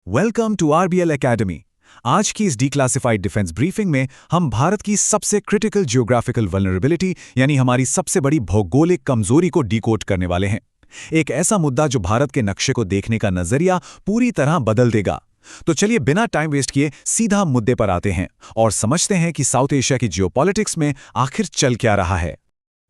Welcome to RBL academy. आज की इस डीक्लासिफाइड डिफेंस ब्रीफिंग में हम भारत की सबसे क्रिटिकल जियोग्राफिकल वल्नरेबिलिटी यानी हमारी सबसे बड़ी भौगोलिक कमजोरी को डिकोड करने वाले हैं। एक ऐसा मुद्दा जो भारत के नक्शे को देखने का नजरिया पूरी तरह बदल देगा। तो चलिए बिना टाइम वेस्ट किए सीधा मुद्दे पर आते हैं और समझते हैं कि साउथ एशिया की जियोपॉलिटिक्स में आखिर चल क्या रहा है।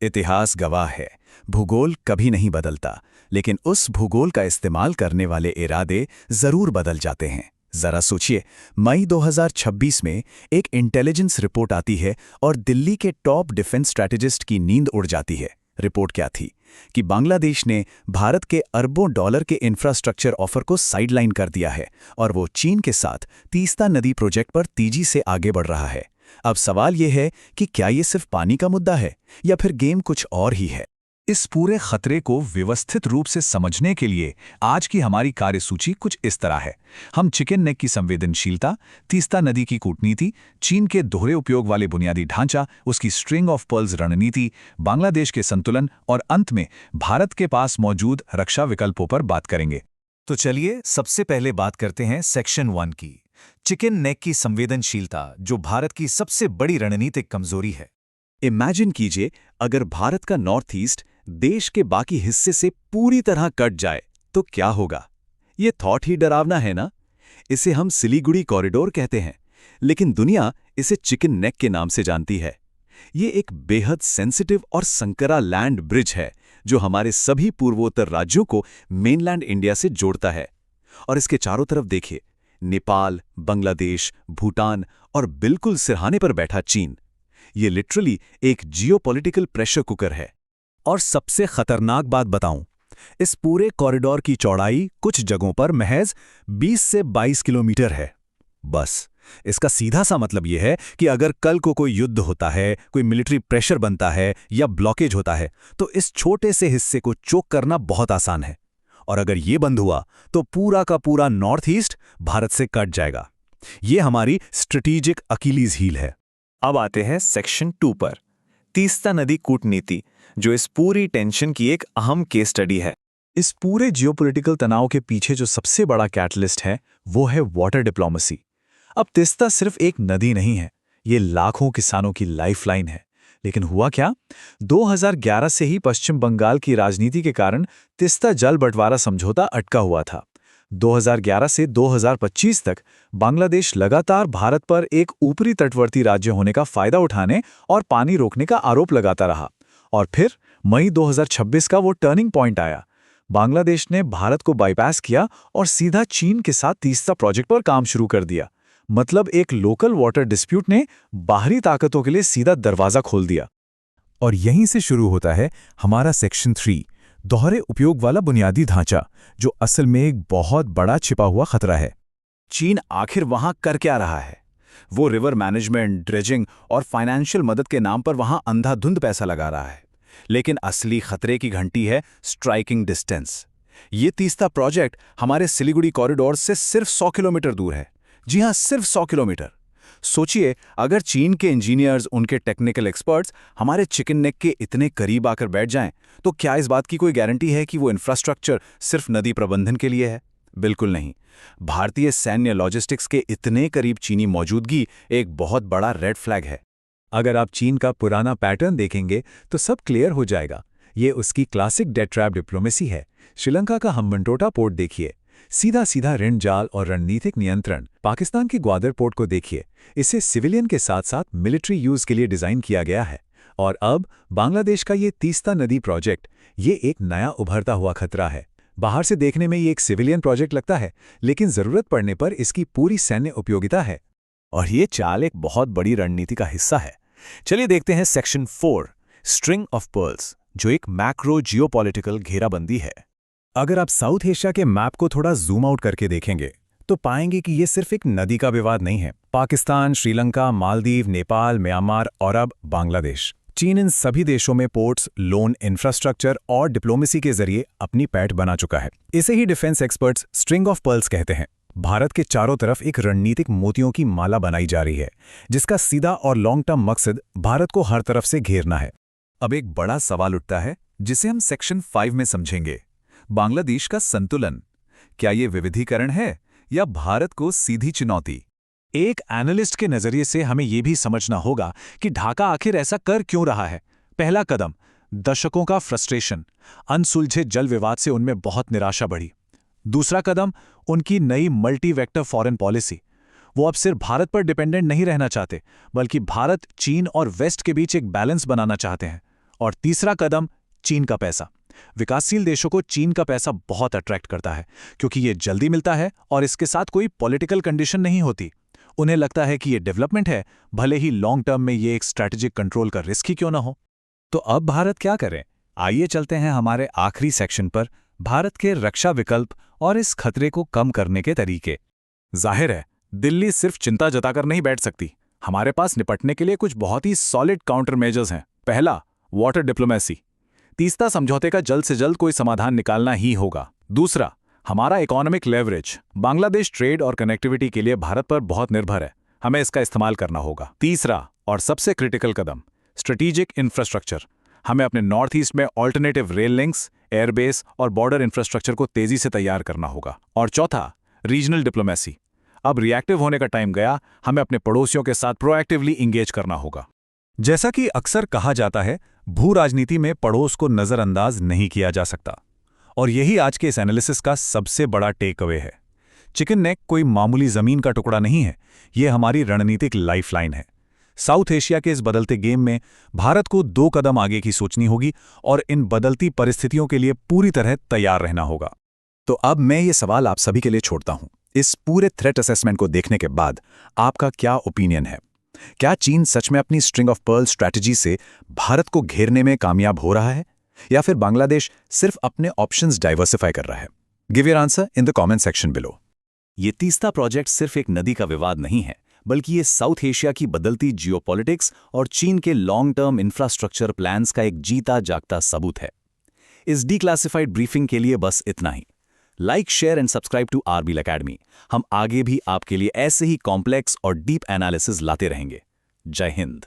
इतिहास गवाह है, भूगोल कभी नहीं बदलता, लेकिन उस भूगोल का इस्तेमाल करने वाले इरादे जरूर बदल जाते हैं। जरा सोचिए, मई 2026 में एक इंटेलिजेंस रिपोर्ट आती है और दिल्ली के टॉप डिफेंस स्ट्रैटेजिस्ट की नींद उड़ जाती है। रिपोर्ट क्या थी कि बांग्लादेश ने भारत के अरबों डॉलर के इंफ्रास्ट्रक्चर ऑफर को साइडलाइन कर दिया है और वो चीन के साथ तीस्ता नदी प्रोजेक्ट पर तेजी से आगे बढ़ रहा है। अब सवाल यह है कि क्या ये सिर्फ पानी का मुद्दा है या फिर गेम कुछ और ही है। इस पूरे खतरे को व्यवस्थित रूप से समझने के लिए आज की हमारी कार्यसूची कुछ इस तरह है। हम चिकन नेक की संवेदनशीलता, तीस्ता नदी की कूटनीति, चीन के दोहरे उपयोग वाले बुनियादी ढांचा, उसकी स्ट्रिंग ऑफ पर्ल्स रणनीति, बांग्लादेश के संतुलन और अंत में भारत के पास मौजूद रक्षा विकल्पों पर बात करेंगे। तो चलिए सबसे पहले बात करते हैं सेक्शन 1 की, चिकन नेक की संवेदनशीलता, जो भारत की सबसे बड़ी रणनीतिक कमजोरी है। इमेजिन कीजिए, अगर भारत का नॉर्थ ईस्ट देश के बाकी हिस्से से पूरी तरह कट जाए तो क्या होगा। ये थॉट ही डरावना है ना। इसे हम सिलीगुड़ी कॉरिडोर कहते हैं, लेकिन दुनिया इसे चिकन नेक के नाम से जानती है। ये एक बेहद सेंसिटिव और संकरा लैंड ब्रिज है जो हमारे सभी पूर्वोत्तर राज्यों को मेनलैंड इंडिया से जोड़ता है। और इसके चारों तरफ देखिए, नेपाल, बांग्लादेश, भूटान और बिल्कुल सिरहाने पर बैठा चीन। ये लिटरली एक जियोपॉलिटिकल प्रेशर कुकर है। और सबसे खतरनाक बात बताऊं, इस पूरे कॉरिडोर की चौड़ाई कुछ जगहों पर महज 20 से 22 किलोमीटर है। बस इसका सीधा सा मतलब यह है कि अगर कल को कोई युद्ध होता है, कोई मिलिट्री प्रेशर बनता है या ब्लॉकेज होता है, तो इस छोटे से हिस्से को चोक करना बहुत आसान है। और अगर ये बंद हुआ तो पूरा का पूरा नॉर्थ ईस्ट भारत से कट जाएगा। ये हमारी स्ट्रेटेजिक अकीलीज हील है। अब आते हैं सेक्शन 2 पर, तीस्ता नदी कूटनीति, जो इस पूरी टेंशन की एक अहम केस स्टडी है। इस पूरे जियोपॉलिटिकल तनाव के पीछे जो सबसे बड़ा कैटलिस्ट है वो है वाटर डिप्लोमेसी। अब तीस्ता सिर्फ एक नदी नहीं है, ये लाखों किसानों की लाइफलाइन है। लेकिन हुआ क्या, 2011 से ही पश्चिम बंगाल की राजनीति के कारण तीस्ता जल बंटवारा समझौता अटका हुआ था। 2011 से 2025 तक बांग्लादेश लगातार भारत पर एक ऊपरी तटवर्ती राज्य होने का फायदा उठाने और पानी रोकने का आरोप लगाता रहा। और फिर मई 2026 का वो टर्निंग पॉइंट आया। बांग्लादेश ने भारत को बाईपास किया और सीधा चीन के साथ तीस्ता प्रोजेक्ट पर काम शुरू कर दिया। मतलब एक लोकल वाटर डिस्प्यूट ने बाहरी ताकतों के लिए सीधा दरवाजा खोल दिया। और यहीं से शुरू होता है हमारा सेक्शन 3, दोहरे उपयोग वाला बुनियादी ढांचा, जो असल में एक बहुत बड़ा छिपा हुआ खतरा है। चीन आखिर वहां कर क्या रहा है? वो रिवर मैनेजमेंट, ड्रेजिंग और फाइनेंशियल मदद के नाम पर वहां अंधाधुंध पैसा लगा रहा है। लेकिन असली खतरे की घंटी है स्ट्राइकिंग डिस्टेंस। ये तीस्ता प्रोजेक्ट हमारे सिलीगुड़ी कॉरिडोर से सिर्फ 100 किलोमीटर दूर है। जी हां, सिर्फ 100 किलोमीटर। सोचिए, अगर चीन के इंजीनियर्स, उनके टेक्निकल एक्सपर्ट्स हमारे चिकन नेक के इतने करीब आकर बैठ जाएं, तो क्या इस बात की कोई गारंटी है कि वो इंफ्रास्ट्रक्चर सिर्फ नदी प्रबंधन के लिए है? बिल्कुल नहीं। भारतीय सैन्य लॉजिस्टिक्स के इतने करीब चीनी मौजूदगी एक बहुत बड़ा रेड फ्लैग है। अगर आप चीन का पुराना पैटर्न देखेंगे तो सब क्लियर हो जाएगा। ये उसकी क्लासिक डेट ट्रैप डिप्लोमेसी है। श्रीलंका का हम्बनटोटा पोर्ट देखिए, सीधा सीधा ऋण जाल और रणनीतिक नियंत्रण। पाकिस्तान की ग्वादर पोर्ट को देखिए, इसे सिविलियन के साथ साथ मिलिट्री यूज के लिए डिजाइन किया गया है। और अब बांग्लादेश का ये तीस्ता नदी प्रोजेक्ट, ये एक नया उभरता हुआ खतरा है। बाहर से देखने में ये एक सिविलियन प्रोजेक्ट लगता है, लेकिन जरूरत पड़ने पर इसकी पूरी सैन्य उपयोगिता है। और ये चाल एक बहुत बड़ी रणनीति का हिस्सा है। चलिए देखते हैं सेक्शन 4, स्ट्रिंग ऑफ पर्ल्स, जो एक मैक्रो जियोपॉलिटिकल घेराबंदी है। अगर आप साउथ एशिया के मैप को थोड़ा जूम आउट करके देखेंगे तो पाएंगे कि ये सिर्फ एक नदी का विवाद नहीं है। पाकिस्तान, श्रीलंका, मालदीव, नेपाल, म्यांमार और अब बांग्लादेश, चीन, इन सभी देशों में पोर्ट्स, लोन, इंफ्रास्ट्रक्चर और डिप्लोमेसी के जरिए अपनी पैठ बना चुका है। इसे ही defence experts string of pearls कहते हैं। भारत के चारों तरफ एक रणनीतिक मोतियों की माला बनाई जा रही है, जिसका सीधा और लॉन्ग टर्म मकसद भारत को हर तरफ से घेरना है। अब एक बड़ा सवाल उठता है, जिसे हम सेक्शन 5 में समझेंगे। बांग्लादेश का संतुलन, क्या ये विविधीकरण है या भारत को सीधी चुनौती? एक एनालिस्ट के नजरिए से हमें यह भी समझना होगा कि ढाका आखिर ऐसा कर क्यों रहा है। पहला कदम, दशकों का फ्रस्ट्रेशन, अनसुलझे जल विवाद से उनमें बहुत निराशा बढ़ी। दूसरा कदम, उनकी नई मल्टी वेक्टर फॉरेन पॉलिसी। वो अब सिर्फ भारत पर डिपेंडेंट नहीं रहना चाहते, बल्कि भारत, चीन और वेस्ट के बीच एक बैलेंस बनाना चाहते हैं। और तीसरा कदम, चीन का पैसा। विकासशील देशों को चीन का पैसा बहुत अट्रैक्ट करता है, क्योंकि ये जल्दी मिलता है और इसके साथ कोई पॉलिटिकल कंडीशन नहीं होती। उन्हें लगता है कि ये डेवलपमेंट है, भले ही लॉन्ग टर्म में ये एक स्ट्रैटेजिक कंट्रोल का रिस्क ही क्यों ना हो। तो अब भारत क्या करे? आइए चलते हैं हमारे आखिरी सेक्शन पर, भारत के रक्षा विकल्प और इस खतरे को कम करने के तरीके। जाहिर है, दिल्ली सिर्फ चिंता जताकर नहीं बैठ सकती। हमारे पास निपटने के लिए कुछ बहुत ही सॉलिड काउंटर मेजर्स हैं। पहला, वाटर डिप्लोमेसी। तीस्ता समझौते का जल्द से जल्द कोई समाधान निकालना ही होगा। दूसरा, हमारा इकोनॉमिक लेवरेज। बांग्लादेश ट्रेड और कनेक्टिविटी के लिए भारत पर बहुत निर्भर है, हमें इसका इस्तेमाल करना होगा। तीसरा और सबसे क्रिटिकल कदम, स्ट्रेटेजिक इंफ्रास्ट्रक्चर। हमें अपने नॉर्थ ईस्ट में ऑल्टरनेटिव रेल लिंक्स, एयरबेस और बॉर्डर इंफ्रास्ट्रक्चर को तेजी से तैयार करना होगा। और चौथा, रीजनल डिप्लोमेसी। अब रिएक्टिव होने का टाइम गया, हमें अपने पड़ोसियों के साथ प्रोएक्टिवली इंगेज करना होगा। जैसा कि अक्सर कहा जाता है, भू राजनीति में पड़ोस को नजरअंदाज नहीं किया जा सकता। और यही आज के इस एनालिसिस का सबसे बड़ा टेक अवे है। चिकन नेक कोई मामूली जमीन का टुकड़ा नहीं है, ये हमारी रणनीतिक लाइफलाइन है। साउथ एशिया के इस बदलते गेम में भारत को 2 कदम आगे की सोचनी होगी और इन बदलती परिस्थितियों के लिए पूरी तरह तैयार रहना होगा। तो अब मैं ये सवाल आप सभी के लिए छोड़ता हूं। इस पूरे थ्रेट असेसमेंट को देखने के बाद आपका क्या ओपिनियन है? क्या चीन सच में अपनी स्ट्रिंग ऑफ पर्ल स्ट्रैटेजी से भारत को घेरने में कामयाब हो रहा है, या फिर बांग्लादेश सिर्फ अपने ऑप्शंस डाइवर्सिफाई कर रहा है? Give your answer in the comment section below. ये तीस्ता प्रोजेक्ट सिर्फ एक नदी का विवाद नहीं है, बल्कि ये साउथ एशिया की बदलती जियोपॉलिटिक्स और चीन के लॉन्ग टर्म इंफ्रास्ट्रक्चर प्लान्स का एक जीता जागता सबूत है। इस डीक्लासिफाइड ब्रीफिंग के लिए बस इतना ही। Like, share and subscribe to RBL academy. हम आगे भी आपके लिए ऐसे ही कॉम्प्लेक्स और डीप एनालिसिस लाते रहेंगे। जय हिंद।